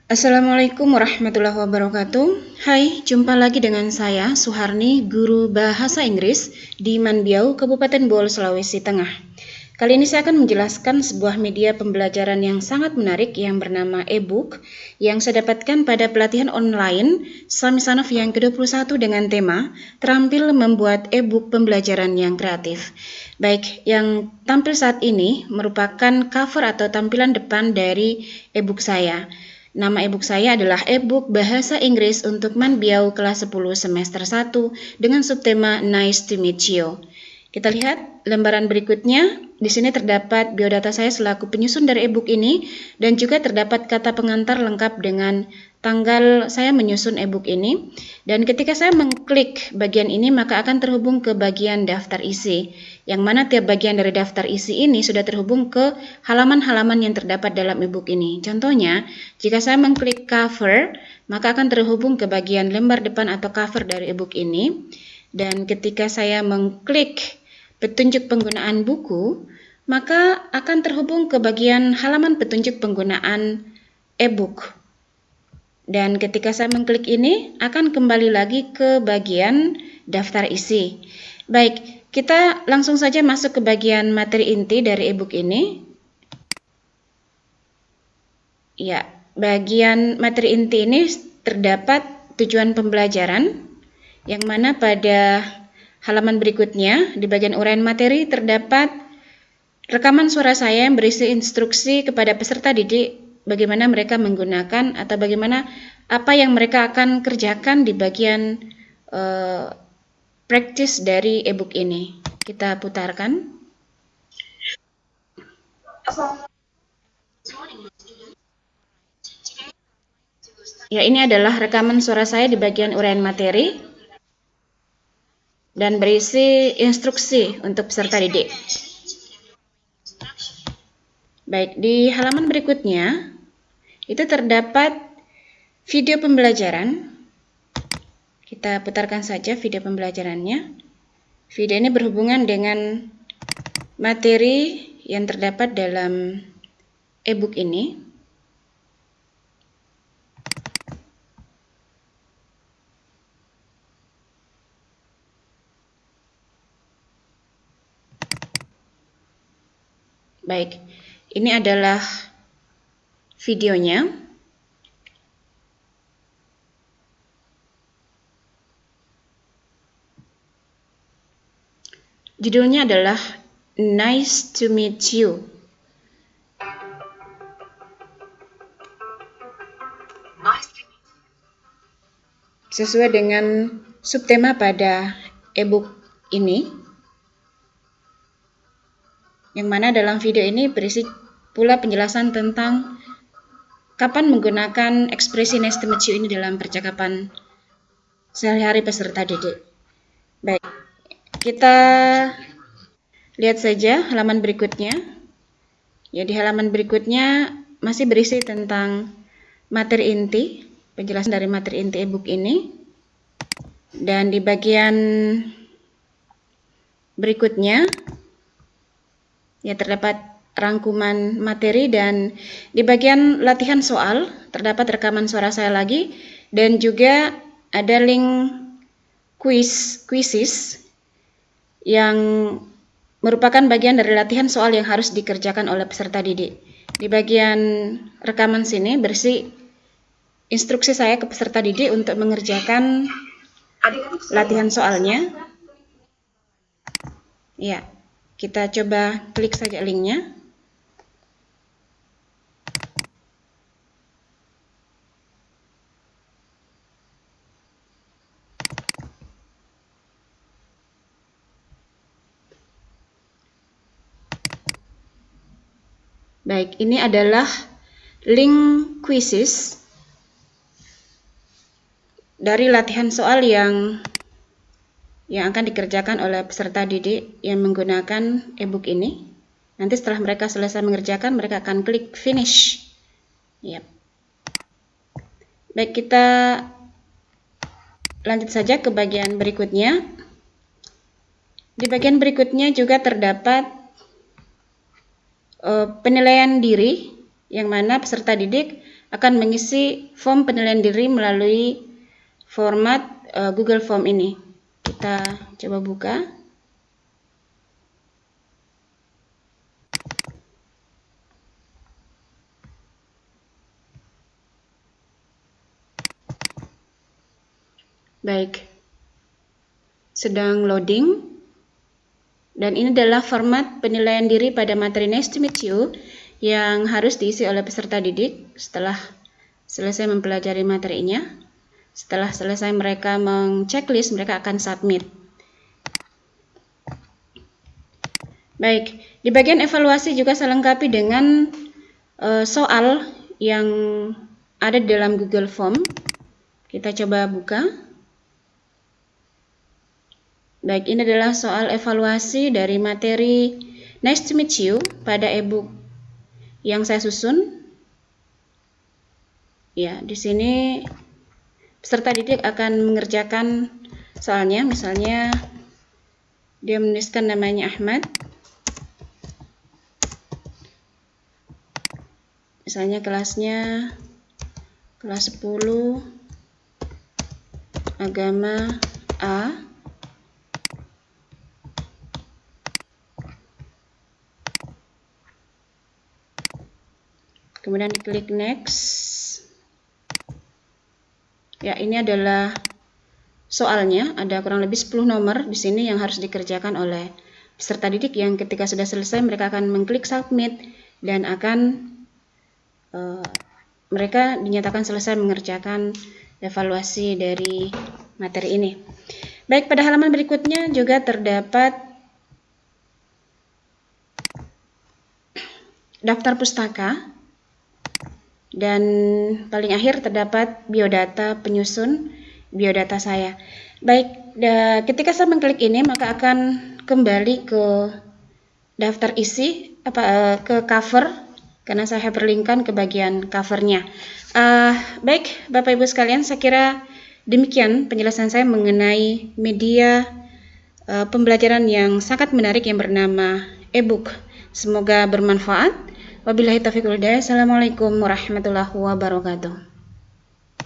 Assalamualaikum warahmatullahi wabarakatuh. Hai, jumpa lagi dengan saya Suharni, guru bahasa Inggris di Manbiau, Kabupaten Bol, Sulawesi Tengah. Kali ini saya akan menjelaskan sebuah media pembelajaran yang sangat menarik yang bernama e-book yang saya dapatkan pada pelatihan online Samisanov yang ke-21 dengan tema Terampil Membuat e-book Pembelajaran yang Kreatif. Baik, yang tampil saat ini merupakan cover atau tampilan depan dari e-book saya. Nama e-book saya adalah e-book Bahasa Inggris untuk Manbiau kelas 10 semester 1 dengan subtema Nice to meet you. Kita lihat lembaran berikutnya. Di sini terdapat biodata saya selaku penyusun dari e-book ini dan juga terdapat kata pengantar lengkap dengan tanggal saya menyusun e-book ini. Dan ketika saya mengklik bagian ini maka akan terhubung ke bagian daftar isi, yang mana tiap bagian dari daftar isi ini sudah terhubung ke halaman-halaman yang terdapat dalam e-book ini. Contohnya, jika saya mengklik cover, maka akan terhubung ke bagian lembar depan atau cover dari e-book ini. Dan ketika saya mengklik petunjuk penggunaan buku, maka akan terhubung ke bagian halaman petunjuk penggunaan e-book. Dan ketika saya mengklik ini, akan kembali lagi ke bagian daftar isi. Baik, kita langsung saja masuk ke bagian materi inti dari e-book ini. Ya, bagian materi inti ini terdapat tujuan pembelajaran, yang mana pada halaman berikutnya, di bagian uraian materi terdapat rekaman suara saya yang berisi instruksi kepada peserta didik bagaimana mereka menggunakan atau bagaimana apa yang mereka akan kerjakan di bagian praktis dari e-book ini. Kita putarkan. Ya, ini adalah rekaman suara saya di bagian uraian materi dan berisi instruksi untuk peserta didik. Baik, di halaman berikutnya itu terdapat video pembelajaran. Kita putarkan saja video pembelajarannya. Video ini berhubungan dengan materi yang terdapat dalam e-book ini. Baik, ini adalah videonya. Judulnya adalah Nice to meet you. Sesuai dengan subtema pada e-book ini, yang mana dalam video ini berisi pula penjelasan tentang kapan menggunakan ekspresi nice to meet you ini dalam percakapan sehari-hari peserta didik. Baik, kita lihat saja halaman berikutnya. Ya, di halaman berikutnya masih berisi tentang materi inti, penjelasan dari materi inti e-book ini. Dan di bagian berikutnya ya terdapat rangkuman materi, dan di bagian latihan soal terdapat rekaman suara saya lagi, dan juga ada link quizzes yang merupakan bagian dari latihan soal yang harus dikerjakan oleh peserta didik. Di bagian rekaman sini berisi instruksi saya ke peserta didik untuk mengerjakan latihan soalnya. Ya, kita coba klik saja linknya. Baik, ini adalah link quizzes dari latihan soal yang akan dikerjakan oleh peserta didik yang menggunakan e-book ini. Nanti setelah mereka selesai mengerjakan, mereka akan klik finish. Yep. Baik, kita lanjut saja ke bagian berikutnya. Di bagian berikutnya juga terdapat penilaian diri yang mana peserta didik akan mengisi form penilaian diri melalui format Google Form ini. Kita coba buka. Baik, sedang loading. Dan ini adalah format penilaian diri pada materi Nice to Meet You yang harus diisi oleh peserta didik setelah selesai mempelajari materinya. Setelah selesai mereka meng-checklist, mereka akan submit. Baik, di bagian evaluasi juga saya lengkapi dengan soal yang ada di dalam Google Form. Kita coba buka. Baik, ini adalah soal evaluasi dari materi Nice to Meet You pada e-book yang saya susun. Ya, di sini peserta didik akan mengerjakan soalnya. Misalnya dia menuliskan namanya Ahmad. Misalnya kelasnya kelas 10, agama A. Kemudian diklik next. Ya, ini adalah soalnya, ada kurang lebih 10 nomor di sini yang harus dikerjakan oleh peserta didik yang ketika sudah selesai mereka akan mengklik submit dan akan mereka dinyatakan selesai mengerjakan evaluasi dari materi ini. Baik, pada halaman berikutnya juga terdapat daftar pustaka. Dan paling akhir terdapat biodata penyusun biodata saya. Baik, ketika saya mengklik ini maka akan kembali ke daftar isi ke cover karena saya hyperlinkkan ke bagian covernya. Baik, Bapak Ibu sekalian, saya kira demikian penjelasan saya mengenai media pembelajaran yang sangat menarik yang bernama e-book. Semoga bermanfaat. Wabillahi taufiq wal hidayah. Assalamualaikum warahmatullahi wabarakatuh.